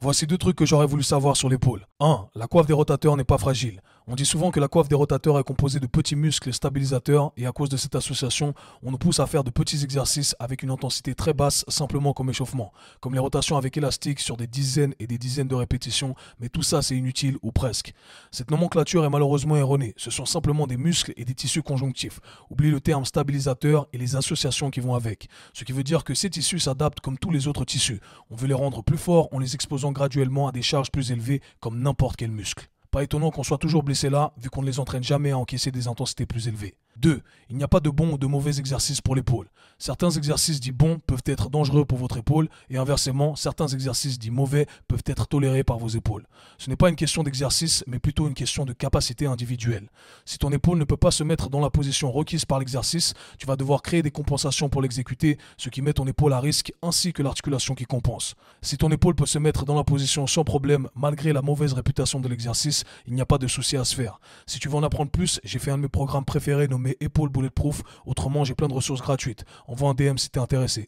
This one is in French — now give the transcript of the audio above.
Voici deux trucs que j'aurais voulu savoir sur l'épaule. 1. La coiffe des rotateurs n'est pas fragile. On dit souvent que la coiffe des rotateurs est composée de petits muscles stabilisateurs et à cause de cette association, on nous pousse à faire de petits exercices avec une intensité très basse simplement comme échauffement, comme les rotations avec élastique sur des dizaines et des dizaines de répétitions, mais tout ça c'est inutile ou presque. Cette nomenclature est malheureusement erronée, ce sont simplement des muscles et des tissus conjonctifs. Oublie le terme stabilisateur et les associations qui vont avec, ce qui veut dire que ces tissus s'adaptent comme tous les autres tissus. On veut les rendre plus forts en les exposant graduellement à des charges plus élevées comme n'importe quel muscle. Pas étonnant qu'on soit toujours blessé là, vu qu'on ne les entraîne jamais à encaisser des intensités plus élevées. 2. Il n'y a pas de bons ou de mauvais exercices pour l'épaule. Certains exercices dits bons peuvent être dangereux pour votre épaule et inversement, certains exercices dits mauvais peuvent être tolérés par vos épaules. Ce n'est pas une question d'exercice, mais plutôt une question de capacité individuelle. Si ton épaule ne peut pas se mettre dans la position requise par l'exercice, tu vas devoir créer des compensations pour l'exécuter, ce qui met ton épaule à risque ainsi que l'articulation qui compense. Si ton épaule peut se mettre dans la position sans problème malgré la mauvaise réputation de l'exercice, il n'y a pas de souci à se faire. Si tu veux en apprendre plus, j'ai fait un de mes programmes préférés nommé Épaule Bulletproof, autrement j'ai plein de ressources gratuites. Envoie un DM si t'es intéressé.